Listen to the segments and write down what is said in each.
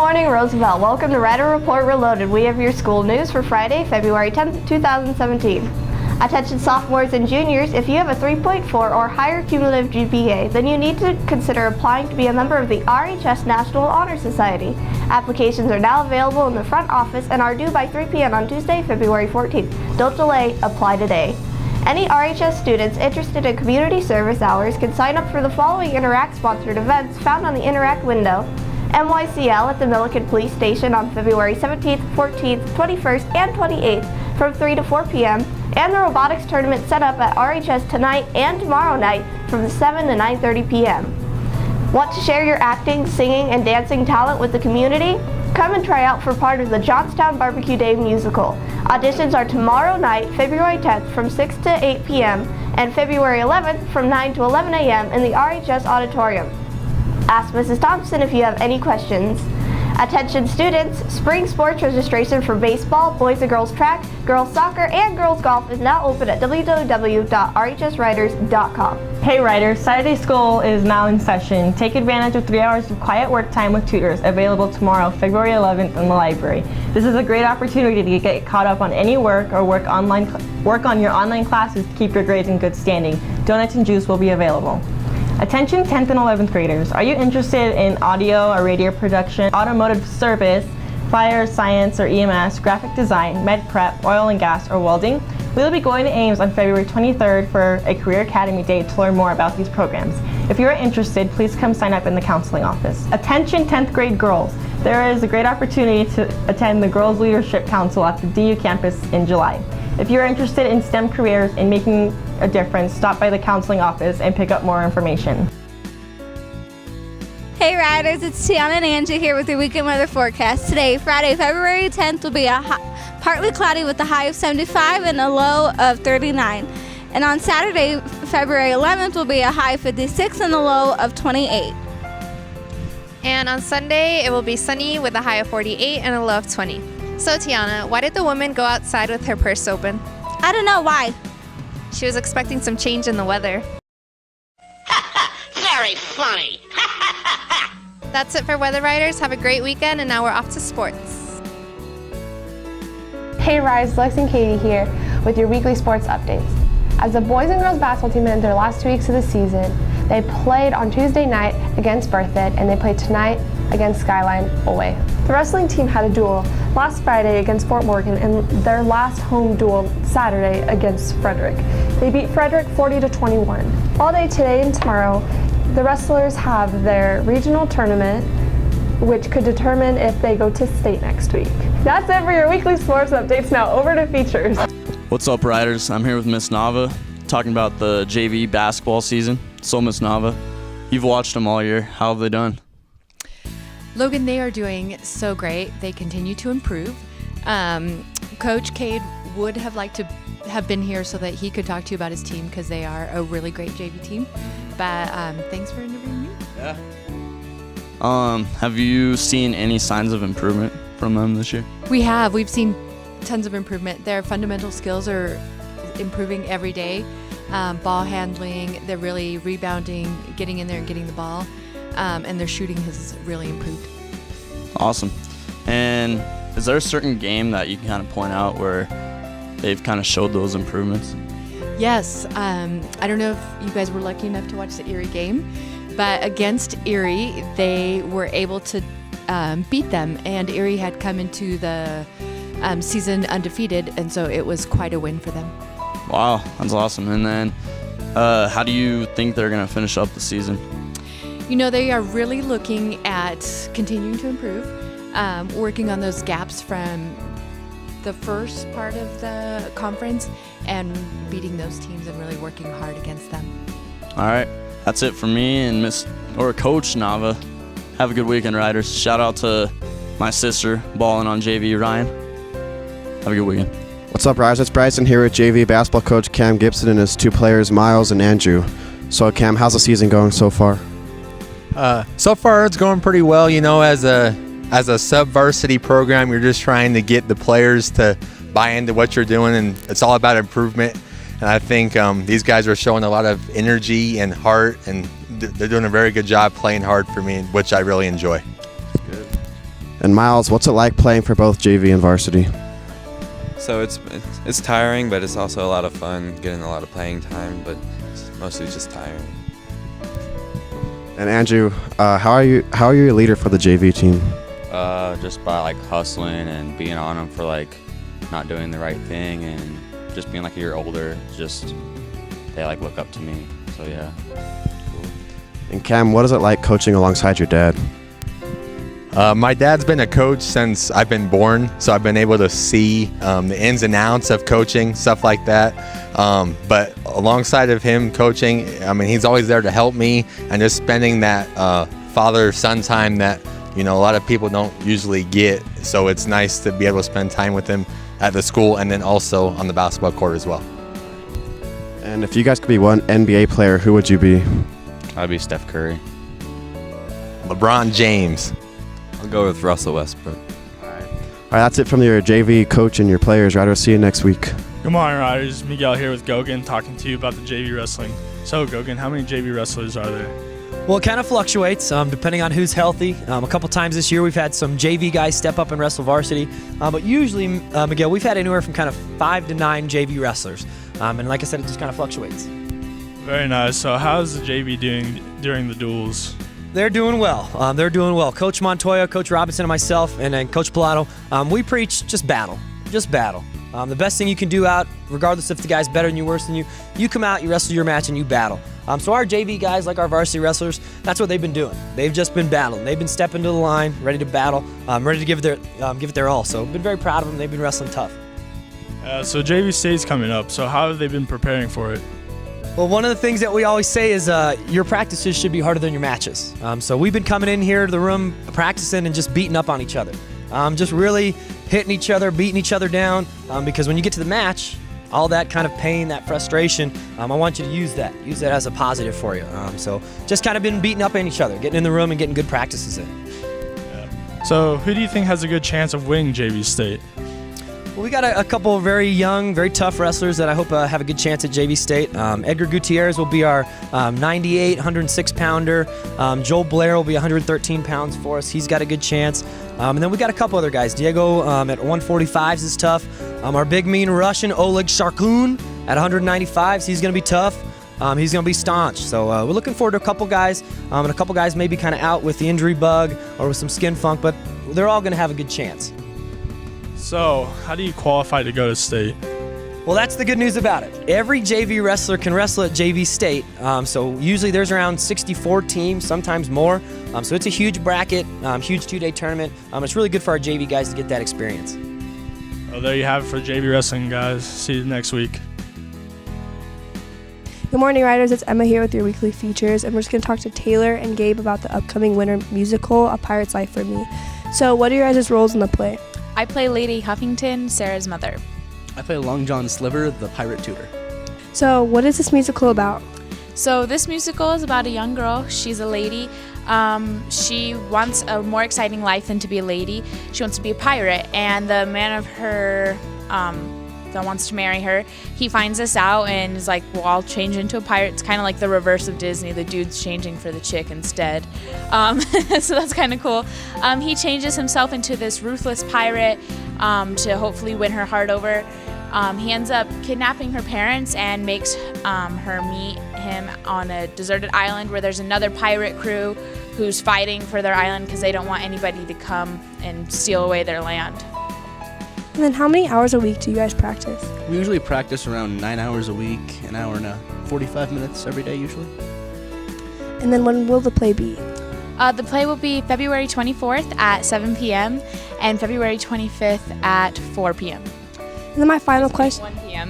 morning, Roosevelt. Welcome to Rider Report Reloaded. We have your school news for Friday, February 10th, 2017. Attention sophomores and juniors, if you have a 3.4 or higher cumulative GPA, then you need to consider applying to be a member of the RHS National Honor Society. Applications are now available in the front office and are due by 3 p.m. on Tuesday, February 14th. Don't delay, apply today. Any RHS students interested in community service hours can sign up for the following Interact sponsored events found on the Interact window. MYCL at the Milliken Police Station on February 17th, 14th, 21st, and 28th from 3 to 4 p.m. and the robotics tournament set up at RHS tonight and tomorrow night from 7 to 9:30 p.m. Want to share your acting, singing, and dancing talent with the community? Come and try out for part of the Johnstown Barbecue Day musical. Auditions are tomorrow night, February 10th from 6 to 8 p.m. and February 11th from 9 to 11 a.m. in the RHS Auditorium. Ask Mrs. Thompson if you have any questions. Attention students, spring sports registration for baseball, boys and girls track, girls soccer, and girls golf is now open at www.rhsriders.com. Hey Riders, Saturday school is now in session. Take advantage of 3 hours of quiet work time with tutors available tomorrow, February 11th in the library. This is a great opportunity to get caught up on any work or work on your online classes to keep your grades in good standing. Donuts and juice will be available. Attention 10th and 11th graders, are you interested in audio or radio production, automotive service, fire, science or EMS, graphic design, med prep, oil and gas, or welding? We will be going to Ames on February 23rd for a Career Academy Day to learn more about these programs. If you are interested, please come sign up in the counseling office. Attention 10th grade girls, there is a great opportunity to attend the Girls Leadership Council at the DU campus in July. If you are interested in STEM careers and making a difference, stop by the counseling office and pick up more information. Hey Riders, it's Tiana and Angie here with your weekend weather forecast. Today, Friday, February 10th will be partly cloudy with a high of 75 and a low of 39. And on Saturday, February 11th will be a high of 56 and a low of 28. And on Sunday, it will be sunny with a high of 48 and a low of 20. So Tiana, why did the woman go outside with her purse open? I don't know why. She was expecting some change in the weather. Very funny. That's it for Weather Riders. Have a great weekend, and now we're off to sports. Hey Rise, Lex and Katie here with your weekly sports updates. As the boys and girls basketball team entered their last 2 weeks of the season, they played on Tuesday night against Berthoud and they played tonight against Skyline away. The wrestling team had a duel last Friday against Fort Morgan and their last home duel Saturday against Frederick. They beat Frederick 40-21. All day today and tomorrow, the wrestlers have their regional tournament, which could determine if they go to state next week. That's it for your weekly sports updates. Now over to features. What's up, Riders? I'm here with Miss Nava, talking about the JV basketball season. So, Miss Nava, you've watched them all year. How have they done? Logan, they are doing so great. They continue to improve. Coach Cade would have liked to have been here so that he could talk to you about his team because they are a really great JV team. But thanks for interviewing me. Yeah. Have you seen any signs of improvement from them this year? We have. We've seen tons of improvement. Their fundamental skills are improving every day. Ball handling, they're really rebounding, getting in there and getting the ball. And their shooting has really improved. Awesome. And is there a certain game that you can kind of point out where they've kind of showed those improvements? Yes. I don't know if you guys were lucky enough to watch the Erie game, but against Erie, they were able to beat them. And Erie had come into the season undefeated, and so it was quite a win for them. Wow, that's awesome. And then how do you think they're going to finish up the season? You know, they are really looking at continuing to improve, working on those gaps from the first part of the conference and beating those teams and really working hard against them. All right, that's it for me and Coach Nava. Have a good weekend, Riders. Shout out to my sister balling on JV, Ryan. Have a good weekend. What's up, Riders? It's Bryson here with JV basketball coach Cam Gibson and his two players, Miles and Andrew. So, Cam, how's the season going so far? So far, it's going pretty well. You know, as a sub-varsity program, you're just trying to get the players to buy into what you're doing, and it's all about improvement. And I think these guys are showing a lot of energy and heart, and they're doing a very good job playing hard for me, which I really enjoy. Good. And Miles, what's it like playing for both JV and varsity? So it's tiring, but it's also a lot of fun, getting a lot of playing time, but it's mostly just tiring. And Andrew, how are you a leader for the JV team? Just by like hustling and being on them for like not doing the right thing and just being like a year older. Just they like look up to me. So yeah. Cool. And Cam, what is it like coaching alongside your dad? My dad's been a coach since I've been born, so I've been able to see the ins and outs of coaching, stuff like that. But alongside of him coaching, I mean, he's always there to help me, and just spending that father-son time that, you know, a lot of people don't usually get. So it's nice to be able to spend time with him at the school and then also on the basketball court as well. And if you guys could be one NBA player, who would you be? I'd be Steph Curry. LeBron James. I'll go with Russell Westbrook. All right, that's it from your JV coach and your players. Ryder, see you next week. Good morning, Riders. Miguel here with Gogan, talking to you about the JV wrestling. So, Gogan, how many JV wrestlers are there? Well, it kind of fluctuates depending on who's healthy. A couple times this year, we've had some JV guys step up and wrestle varsity. But usually, Miguel, we've had anywhere from kind of 5 to 9 JV wrestlers. And like I said, it just kind of fluctuates. Very nice. So, how's the JV doing during the duels? They're doing well. They're doing well. Coach Montoya, Coach Robinson, and myself, and then Coach Pilato, we preach just battle. Just battle. The best thing you can do out, regardless if the guy's better than you, worse than you come out, you wrestle your match, and you battle. So our JV guys, like our varsity wrestlers, that's what they've been doing. They've just been battling. They've been stepping to the line, ready to battle, ready to give it their all. So been very proud of them. They've been wrestling tough. So JV State's coming up. So how have they been preparing for it? Well, one of the things that we always say is your practices should be harder than your matches. So we've been coming in here to the room practicing and just beating up on each other. Just really hitting each other, beating each other down, because when you get to the match, all that kind of pain, that frustration, I want you to use that as a positive for you. So just kind of been beating up on each other, getting in the room and getting good practices in. Yeah. So who do you think has a good chance of winning JV State? Well, we got a couple of very young, very tough wrestlers that I hope have a good chance at JV State. Edgar Gutierrez will be our 98, 106-pounder. Joel Blair will be 113 pounds for us. He's got a good chance. And then we got a couple other guys. Diego at 145s is tough. Our big, mean Russian, Oleg Sharkun, at 195s. He's going to be tough. He's going to be staunch. So we're looking forward to a couple guys. And a couple guys maybe kind of out with the injury bug or with some skin funk, but they're all going to have a good chance. So, how do you qualify to go to state? Well, that's the good news about it. Every JV wrestler can wrestle at JV State. So usually there's around 64 teams, sometimes more. So it's a huge bracket, huge 2-day tournament. It's really good for our JV guys to get that experience. Well, there you have it for JV wrestling, guys. See you next week. Good morning, Riders. It's Emma here with your weekly features, and we're just going to talk to Taylor and Gabe about the upcoming winter musical, A Pirate's Life for Me. So what are your guys' roles in the play? I play Lady Huffington, Sarah's mother. I play Long John Sliver, the pirate tutor. So what is this musical about? So this musical is about a young girl. She's a lady. She wants a more exciting life than to be a lady. She wants to be a pirate, and the man of her that wants to marry her, he finds this out and is like, well, I'll change into a pirate. It's kind of like the reverse of Disney. The dude's changing for the chick instead. So that's kind of cool. He changes himself into this ruthless pirate to hopefully win her heart over. He ends up kidnapping her parents and makes her meet him on a deserted island where there's another pirate crew who's fighting for their island because they don't want anybody to come and steal away their land. And then how many hours a week do you guys practice? We usually practice around 9 hours a week, an hour and 45 minutes every day usually. And then when will the play be? The play will be February 24th at 7 p.m. and February 25th at 4 p.m. And then my final question. 1 p.m.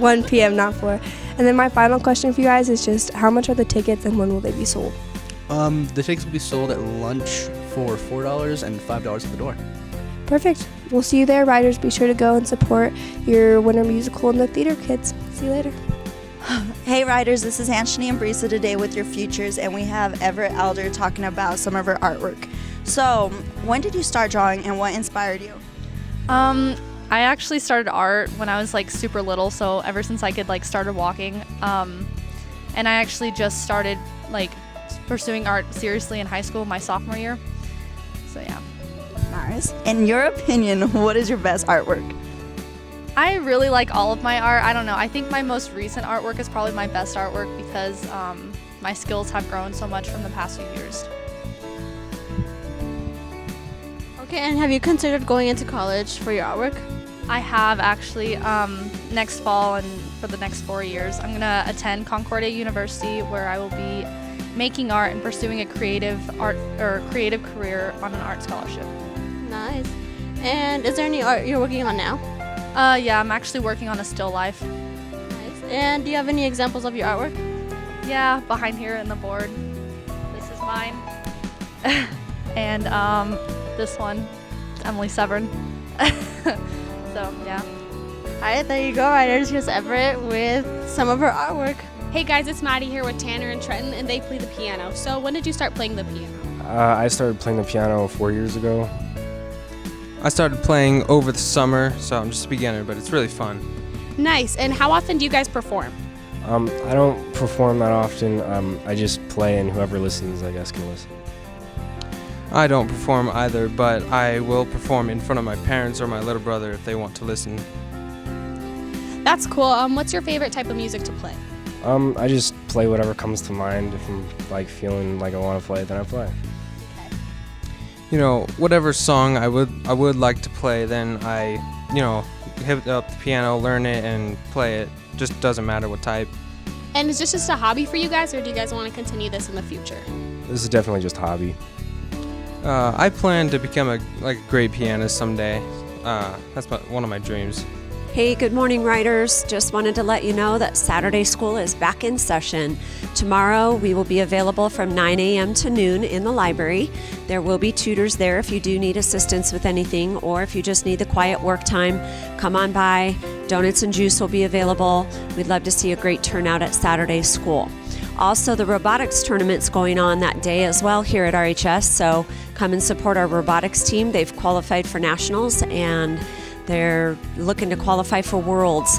1 p.m., not 4. And then my final question for you guys is just how much are the tickets and when will they be sold? The tickets will be sold at lunch for $4 and $5 at the door. Perfect. We'll see you there, Riders. Be sure to go and support your winter musical and the theater kids. See you later. Hey Riders, this is Anthony and Brisa today with your features, and we have Everett Elder talking about some of her artwork. So, when did you start drawing and what inspired you? I actually started art when I was like super little, so ever since I could like started walking. And I actually just started like pursuing art seriously in high school my sophomore year. So yeah. Nice. In your opinion, what is your best artwork? I really like all of my art. I don't know. I think my most recent artwork is probably my best artwork because my skills have grown so much from the past few years. Okay, and have you considered going into college for your artwork? I have actually. Next fall and for the next 4 years, I'm gonna attend Concordia University, where I will be making art and pursuing a creative career on an art scholarship. Nice. And is there any art you're working on now? Yeah, I'm actually working on a still life. Nice. And do you have any examples of your artwork? Yeah, behind here in the board. This is mine. And this one, Emily Severn. So, yeah. Alright, there you go, Riders. Here's Everett with some of her artwork. Hey guys, it's Maddie here with Tanner and Trenton, and they play the piano. So when did you start playing the piano? I started playing the piano 4 years ago. I started playing over the summer, so I'm just a beginner, but it's really fun. Nice. And how often do you guys perform? I don't perform that often. I just play, and whoever listens, I guess, can listen. I don't perform either, but I will perform in front of my parents or my little brother if they want to listen. That's cool. What's your favorite type of music to play? I just play whatever comes to mind. If I'm like feeling like I want to play, then I play. You know, whatever song I would like to play, then I, hit up the piano, learn it, and play it. Just doesn't matter what type. And is this just a hobby for you guys, or do you guys want to continue this in the future? This is definitely just a hobby. I plan to become a great pianist someday. That's one of my dreams. Hey, good morning, Riders. Just wanted to let you know that Saturday school is back in session. Tomorrow, we will be available from 9 a.m. to noon in the library. There will be tutors there if you do need assistance with anything, or if you just need the quiet work time, come on by. Donuts and juice will be available. We'd love to see a great turnout at Saturday school. Also, the robotics tournament's going on that day as well here at RHS, so come and support our robotics team. They've qualified for nationals, and they're looking to qualify for Worlds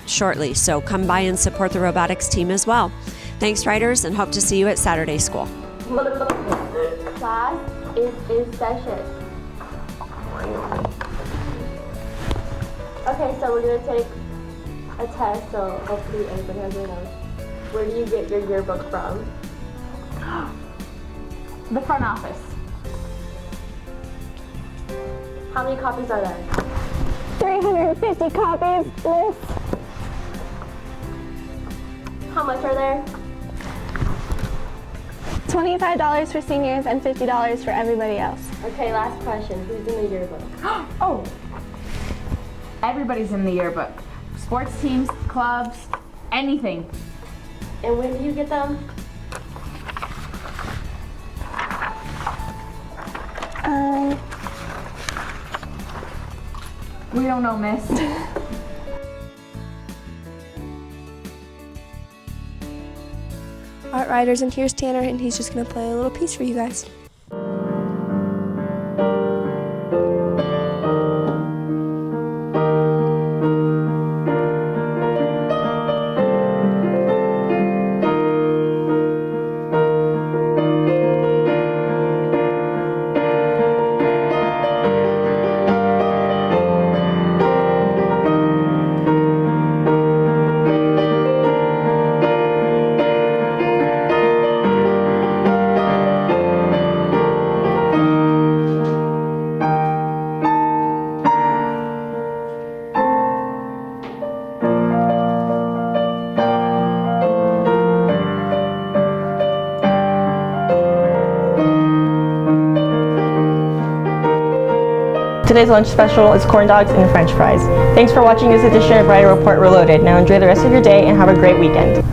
shortly, so come by and support the robotics team as well. Thanks, Riders, and hope to see you at Saturday school. Class is in session. Okay, so we're going to take a test, so hopefully everybody has their notes. Where do you get your yearbook from? The front office. How many copies are there? 350 copies, Miss. How much are there? $25 for seniors and $50 for everybody else. Okay, last question. Who's in the yearbook? Oh, everybody's in the yearbook. Sports teams, clubs, anything. And when do you get them? We don't know, Miss. Alright, Riders, and here's Tanner, and he's just going to play a little piece for you guys. Today's lunch special is corn dogs and French fries. Thanks for watching this edition of Rider Report Reloaded. Now enjoy the rest of your day and have a great weekend.